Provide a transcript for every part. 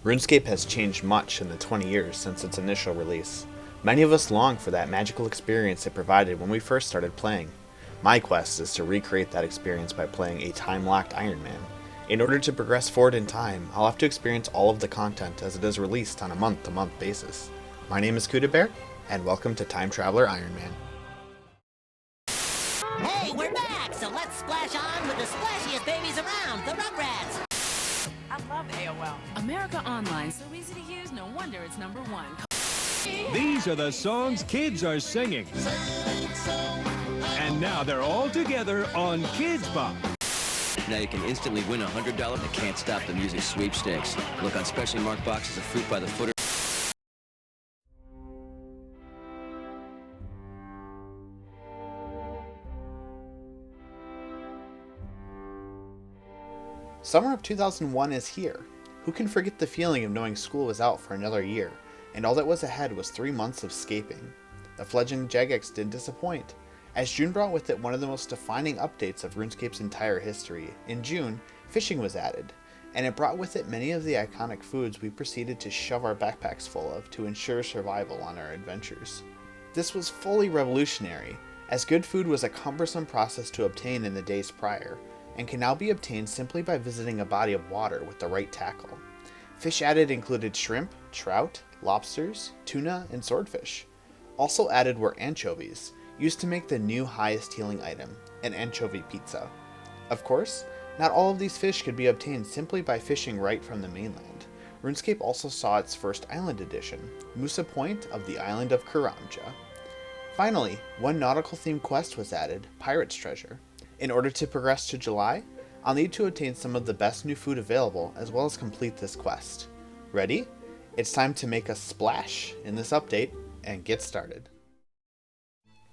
RuneScape has changed much in the 20 years since its initial release. Many of us long for that magical experience it provided when we first started playing. My quest is to recreate that experience by playing a time-locked Ironman. In order to progress forward in time, I'll have to experience all of the content as it is released on a month-to-month basis. My name is Kuda Bear, and welcome to Time Traveller Ironman. Hey, we're back, so let's splash on with the splashiest babies around, the Rugrats! I love AOL. America Online, so easy to use, no wonder it's #1. These are the songs kids are singing. And now they're all together on Kids Bop. Now you can instantly win $100 and can't stop the music sweepstakes. Look on specially marked boxes of fruit by the footer. Summer of 2001 is here. Who can forget the feeling of knowing school was out for another year, and all that was ahead was 3 months of scaping. The fledgling Jagex didn't disappoint, as June brought with it one of the most defining updates of RuneScape's entire history. In June, fishing was added, and it brought with it many of the iconic foods we proceeded to shove our backpacks full of to ensure survival on our adventures. This was fully revolutionary, as good food was a cumbersome process to obtain in the days prior, and can now be obtained simply by visiting a body of water with the right tackle. Fish added included shrimp, trout, lobsters, tuna, and swordfish. Also added were anchovies, used to make the new highest healing item, an anchovy pizza. Of course, not all of these fish could be obtained simply by fishing right from the mainland. RuneScape also saw its first island edition, Musa Point of the island of Karamja. Finally, one nautical-themed quest was added, Pirate's Treasure. In order to progress to July, I'll need to obtain some of the best new food available as well as complete this quest. Ready? It's time to make a splash in this update and get started.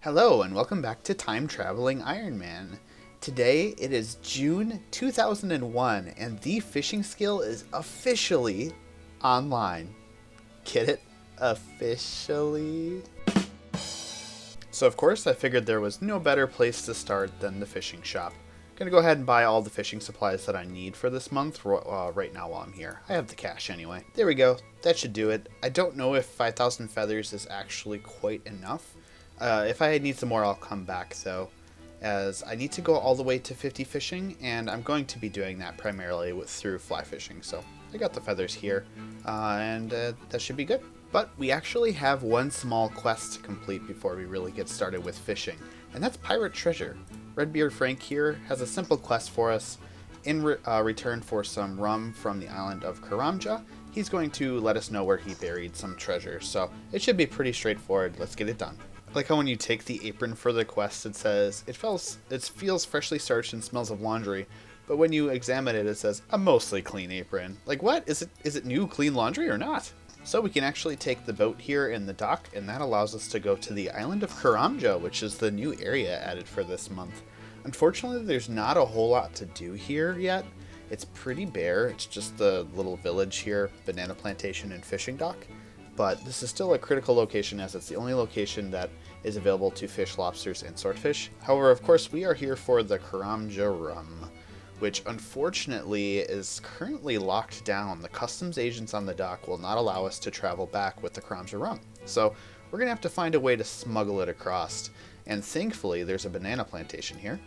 Hello and welcome back to Time Traveling Ironman. Today it is June 2001 and the fishing skill is officially online. Get it? Officially? So of course I figured there was no better place to start than the fishing shop. I'm gonna go ahead and buy all the fishing supplies that I need for this month right now while I'm here. I have the cash anyway. There we go, that should do it. I don't know if 5,000 feathers is actually quite enough. If I need some more I'll come back though, as I need to go all the way to 50 fishing and I'm going to be doing that primarily through fly fishing. So I got the feathers here and that should be good. But we actually have one small quest to complete before we really get started with fishing, and that's Pirate Treasure. Redbeard Frank here has a simple quest for us. In return for some rum from the island of Karamja, he's going to let us know where he buried some treasure, so it should be pretty straightforward. Let's get it done. I like how when you take the apron for the quest, it says, it feels freshly starched and smells of laundry, but when you examine it, it says, a mostly clean apron. Like what? Is it new clean laundry or not? So we can actually take the boat here in the dock, and that allows us to go to the island of Karamja, which is the new area added for this month. Unfortunately, there's not a whole lot to do here yet. It's pretty bare. It's just the little village here, banana plantation and fishing dock. But this is still a critical location as it's the only location that is available to fish lobsters and swordfish. However, of course, we are here for the Karamja rum, which unfortunately is currently locked down. The customs agents on the dock will not allow us to travel back with the Karamja rum. So we're gonna have to find a way to smuggle it across. And thankfully there's a banana plantation here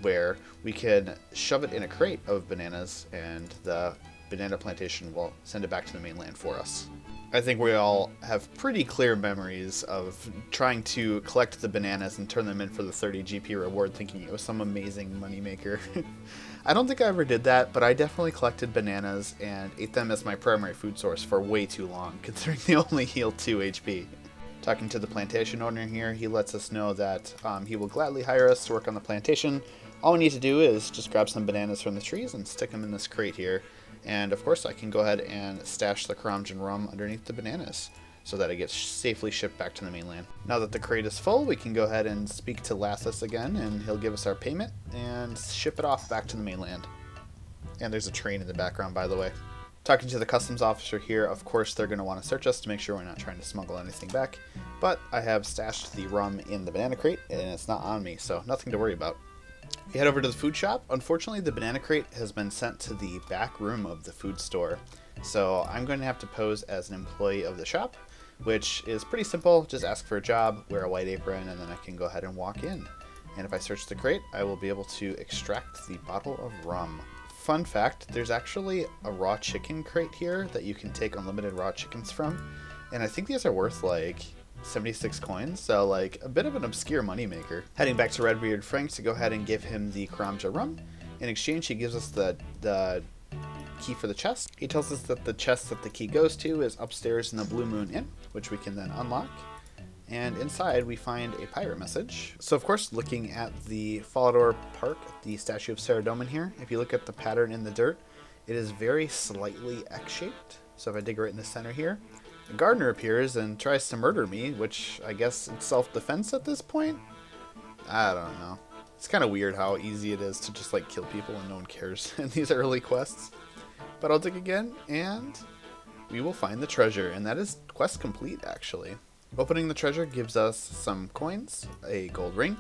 where we can shove it in a crate of bananas and the banana plantation will send it back to the mainland for us. I think we all have pretty clear memories of trying to collect the bananas and turn them in for the 30 GP reward thinking it was some amazing moneymaker. I don't think I ever did that, but I definitely collected bananas and ate them as my primary food source for way too long, considering they only heal 2 HP. Talking to the plantation owner here, he lets us know that he will gladly hire us to work on the plantation. All we need to do is just grab some bananas from the trees and stick them in this crate here. And of course I can go ahead and stash the Karamjan rum underneath the bananas so that it gets safely shipped back to the mainland. Now that the crate is full, we can go ahead and speak to Lathis again and he'll give us our payment and ship it off back to the mainland. And there's a train in the background, by the way. Talking to the customs officer here, of course they're going to want to search us to make sure we're not trying to smuggle anything back, but I have stashed the rum in the banana crate and it's not on me, so nothing to worry about. We head over to the food shop. Unfortunately, the banana crate has been sent to the back room of the food store. So I'm going to have to pose as an employee of the shop, which is pretty simple. Just ask for a job, wear a white apron, and then I can go ahead and walk in. And if I search the crate, I will be able to extract the bottle of rum. Fun fact, there's actually a raw chicken crate here that you can take unlimited raw chickens from. And I think these are worth like 76 coins, so like a bit of an obscure moneymaker. Heading back to Redbeard Frank to go ahead and give him the Karamja rum. In exchange, he gives us the key for the chest. He tells us that the chest that the key goes to is upstairs in the Blue Moon Inn, which we can then unlock. And inside we find a pirate message. So of course, looking at the Falador Park, the statue of Saradomin here, if you look at the pattern in the dirt, it is very slightly X-shaped. So if I dig right in the center here, a gardener appears and tries to murder me, which I guess it's self-defense at this point? I don't know. It's kind of weird how easy it is to just like kill people and no one cares in these early quests. But I'll dig again and we will find the treasure, and that is quest complete actually. Opening the treasure gives us some coins, a gold ring,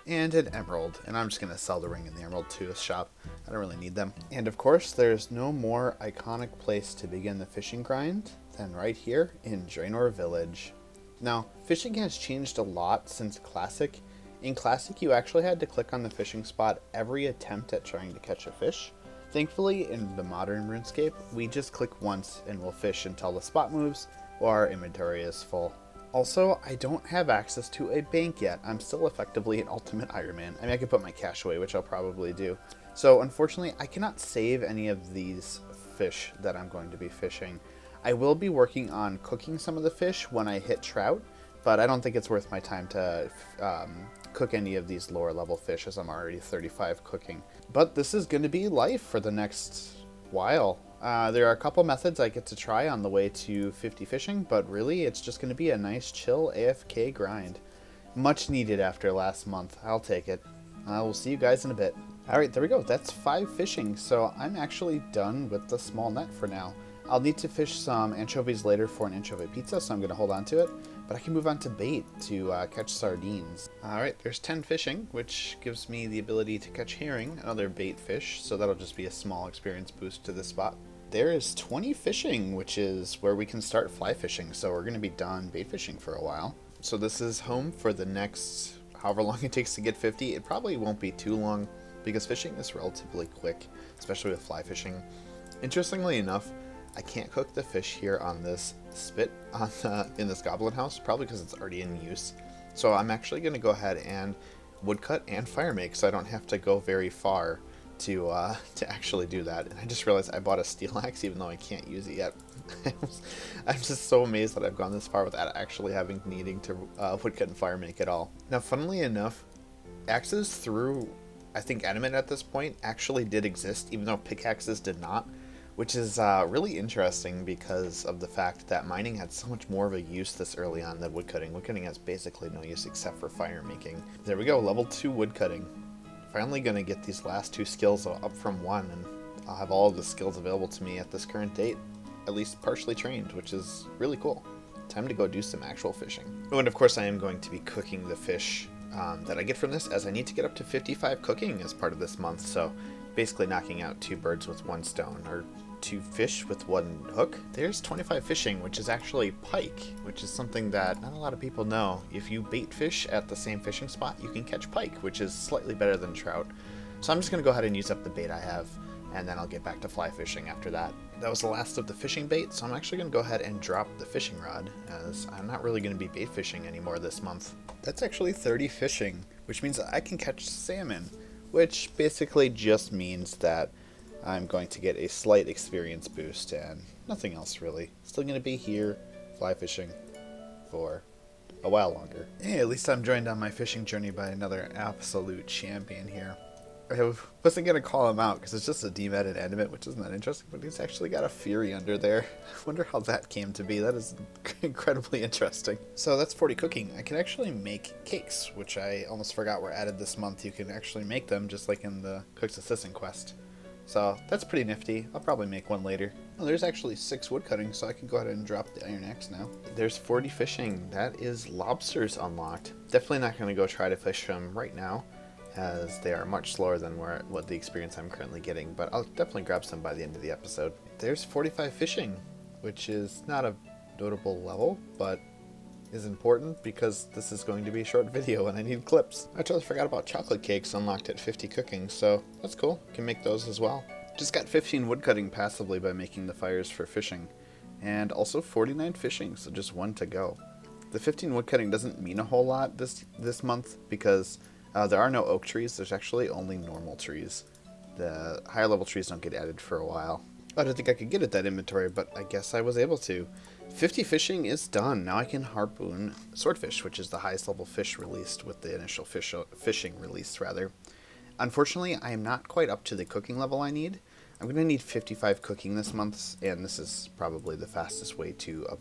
and an emerald. And I'm just going to sell the ring and the emerald to a shop. I don't really need them. And of course, there's no more iconic place to begin the fishing grind than right here in Draenor Village. Now, fishing has changed a lot since Classic. In Classic, you actually had to click on the fishing spot every attempt at trying to catch a fish. Thankfully, in the modern RuneScape, we just click once and we'll fish until the spot moves or our inventory is full. Also, I don't have access to a bank yet. I'm still effectively an ultimate Ironman. I mean, I could put my cash away, which I'll probably do. So unfortunately, I cannot save any of these fish that I'm going to be fishing. I will be working on cooking some of the fish when I hit trout, but I don't think it's worth my time to cook any of these lower level fish, as I'm already 35 cooking. But this is going to be life for the next while. There are a couple methods I get to try on the way to 50 fishing, but really it's just going to be a nice chill AFK grind. Much needed after last month. I'll take it. I will see you guys in a bit. Alright, there we go. That's 5 fishing, so I'm actually done with the small net for now. I'll need to fish some anchovies later for an anchovy pizza, so I'm going to hold on to it. But I can move on to bait to catch sardines. Alright, there's 10 fishing, which gives me the ability to catch herring, another bait fish, so that'll just be a small experience boost to this spot. There is 20 fishing, which is where we can start fly fishing, so we're going to be done bait fishing for a while. So this is home for the next however long it takes to get 50. It probably won't be too long because fishing is relatively quick, especially with fly fishing. Interestingly enough, I can't cook the fish here on this spit in this goblin house, probably because it's already in use. So I'm actually going to go ahead and woodcut and fire make, so I don't have to go very far to actually do that. And I just realized I bought a steel axe even though I can't use it yet. I'm just so amazed that I've gone this far without actually needing to woodcut and fire make at all. Now, funnily enough, axes through, I think, Animate at this point actually did exist, even though pickaxes did not, which is really interesting because of the fact that mining had so much more of a use this early on than woodcutting. Woodcutting has basically no use except for fire making. There we go, level 2 woodcutting. Finally going to get these last 2 skills up from 1, and I'll have all of the skills available to me at this current date, at least partially trained, which is really cool. Time to go do some actual fishing. Oh, and of course I am going to be cooking the fish that I get from this, as I need to get up to 55 cooking as part of this month, so basically knocking out 2 birds with 1 stone, or 2 fish with 1 hook. There's 25 fishing, which is actually pike, which is something that not a lot of people know. If you bait fish at the same fishing spot, you can catch pike, which is slightly better than trout. So I'm just going to go ahead and use up the bait I have, and then I'll get back to fly fishing after that. That was the last of the fishing bait, so I'm actually going to go ahead and drop the fishing rod, as I'm not really going to be bait fishing anymore this month. That's actually 30 fishing, which means that I can catch salmon, which basically just means that I'm going to get a slight experience boost and nothing else really. Still going to be here fly fishing for a while longer. Hey, at least I'm joined on my fishing journey by another absolute champion here. I wasn't going to call him out because it's just a dematted animate, which isn't that interesting, but he's actually got a fury under there. I wonder how that came to be. That is incredibly interesting. So that's 40 cooking. I can actually make cakes, which I almost forgot were added this month. You can actually make them just like in the Cook's Assistant quest. So that's pretty nifty. I'll probably make one later. Oh, there's actually 6 wood cutting, so I can go ahead and drop the iron axe now. There's 40 fishing. That is lobsters unlocked. Definitely not going to go try to fish them right now, as they are much slower than what the experience I'm currently getting, but I'll definitely grab some by the end of the episode. There's 45 fishing, which is not a notable level, but is important because this is going to be a short video and I need clips. I totally forgot about chocolate cakes unlocked at 50 cooking, so that's cool. Can make those as well. Just got 15 woodcutting passively by making the fires for fishing, and also 49 fishing, so just one to go. The 15 woodcutting doesn't mean a whole lot this month because there are no oak trees. There's actually only normal trees. The higher level trees don't get added for a while. I didn't think I could get at that inventory, but I guess I was able to. 50 fishing is done. Now I can harpoon swordfish, which is the highest level fish released with the initial fishing release, rather. Unfortunately, I am not quite up to the cooking level I need. I'm going to need 55 cooking this month, and this is probably the fastest way to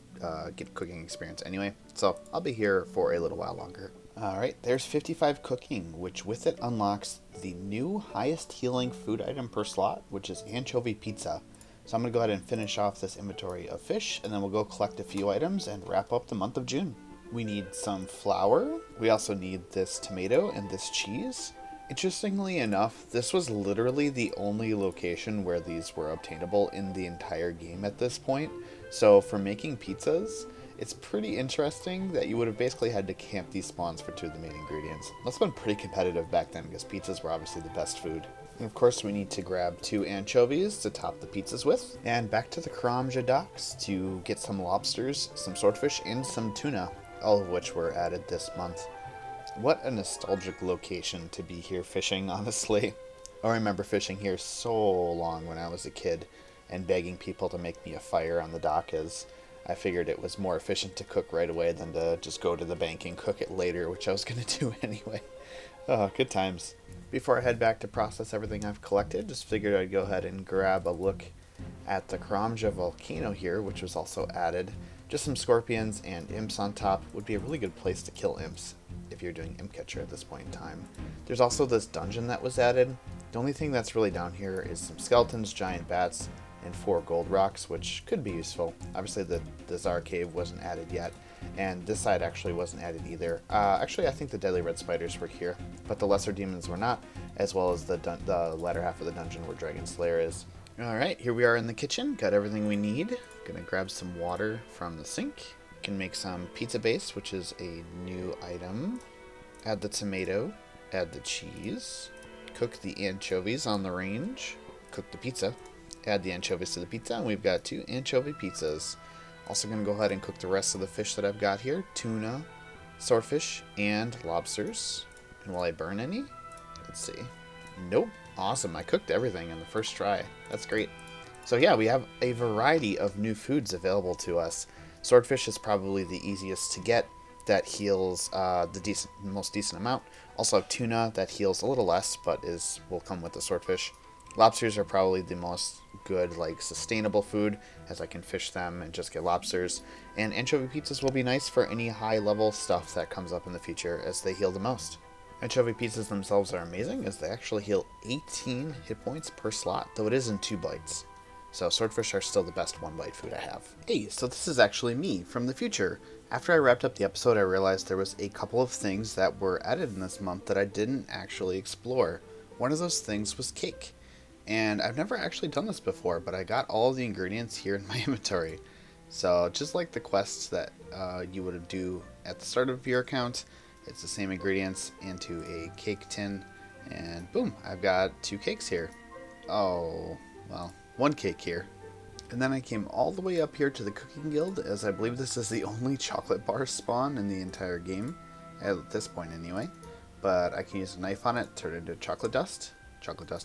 get cooking experience anyway. So I'll be here for a little while longer. Alright, there's 55 cooking, which with it unlocks the new highest healing food item per slot, which is anchovy pizza. So I'm going to go ahead and finish off this inventory of fish, and then we'll go collect a few items and wrap up the month of June. We need some flour. We also need this tomato and this cheese. Interestingly enough, this was literally the only location where these were obtainable in the entire game at this point. So for making pizzas, it's pretty interesting that you would have basically had to camp these spawns for 2 of the main ingredients. That's been pretty competitive back then because pizzas were obviously the best food. And of course we need to grab 2 anchovies to top the pizzas with. And back to the Karamja docks to get some lobsters, some swordfish, and some tuna, all of which were added this month. What a nostalgic location to be here fishing, honestly. I remember fishing here so long when I was a kid and begging people to make me a fire on the dock as I figured it was more efficient to cook right away than to just go to the bank and cook it later, which I was going to do anyway. Oh, good times. Before I head back to process everything I've collected, just figured I'd go ahead and grab a look at the Karamja volcano here, which was also added. Just some scorpions and imps on top would be a really good place to kill imps if you're doing imp catcher at this point in time. There's also this dungeon that was added. The only thing that's really down here is some skeletons, giant bats, and 4 gold rocks, which could be useful. Obviously the Czar cave wasn't added yet, and this side actually wasn't added either. Actually, I think the deadly red spiders were here, but the lesser demons were not, as well as the latter half of the dungeon where Dragon Slayer is. Alright, here we are in the kitchen. Got everything we need. Gonna grab some water from the sink. Can make some pizza base, which is a new item. Add the tomato. Add the cheese. Cook the anchovies on the range. Cook the pizza. Add the anchovies to the pizza, and we've got 2 anchovy pizzas. Also going to go ahead and cook the rest of the fish that I've got here. Tuna, swordfish, and lobsters. And will I burn any? Let's see. Nope. Awesome. I cooked everything in the first try. That's great. So yeah, we have a variety of new foods available to us. Swordfish is probably the easiest to get. That heals the most decent amount. Also have tuna that heals a little less, but will come with the swordfish. Lobsters are probably the most good, sustainable food, as I can fish them and just get lobsters. And anchovy pizzas will be nice for any high-level stuff that comes up in the future, as they heal the most. Anchovy pizzas themselves are amazing, as they actually heal 18 hit points per slot, though it is in 2 bites. So swordfish are still the best 1-bite food I have. Hey, so this is actually me from the future. After I wrapped up the episode, I realized there was a couple of things that were added in this month that I didn't actually explore. One of those things was cake. And I've never actually done this before, but I got all of the ingredients here in my inventory. So just like the quests that you would do at the start of your account, it's the same ingredients into a cake tin, and boom, I've got 2 cakes here. Oh, well, 1 cake here. And then I came all the way up here to the Cooking Guild, as I believe this is the only chocolate bar spawn in the entire game, at this point anyway. But I can use a knife on it, turn it into chocolate dust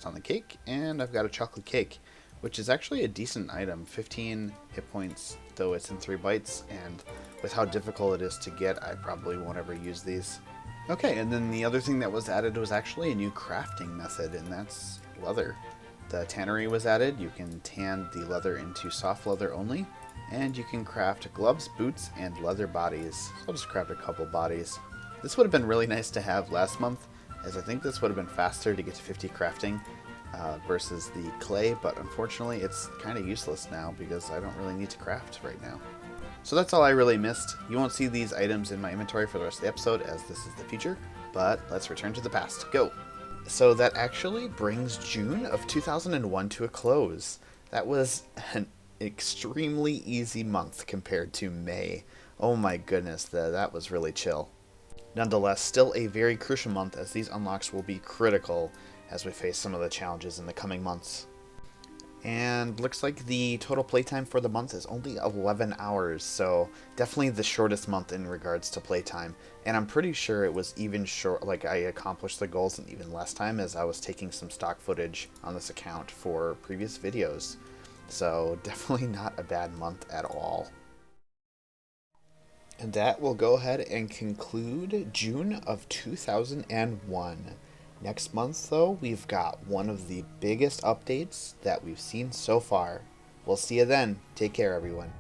on the cake, and I've got a chocolate cake, which is actually a decent item. 15 hit points, though it's in 3 bites, and with how difficult it is to get, I probably won't ever use these. Okay, and then the other thing that was added was actually a new crafting method, and that's leather. The tannery was added. You can tan the leather into soft leather only, and you can craft gloves, boots, and leather bodies. So I'll just craft a couple bodies. This would have been really nice to have last month, as I think this would have been faster to get to 50 crafting versus the clay, but unfortunately it's kind of useless now because I don't really need to craft right now. So that's all I really missed. You won't see these items in my inventory for the rest of the episode, as this is the future, but let's return to the past. Go! So that actually brings June of 2001 to a close. That was an extremely easy month compared to May. Oh my goodness, that was really chill. Nonetheless, still a very crucial month, as these unlocks will be critical as we face some of the challenges in the coming months. And looks like the total playtime for the month is only 11 hours, so definitely the shortest month in regards to playtime. And I'm pretty sure it was even short, like I accomplished the goals in even less time, as I was taking some stock footage on this account for previous videos. So definitely not a bad month at all. And that will go ahead and conclude June of 2001. Next month, though, we've got one of the biggest updates that we've seen so far. We'll see you then. Take care, everyone.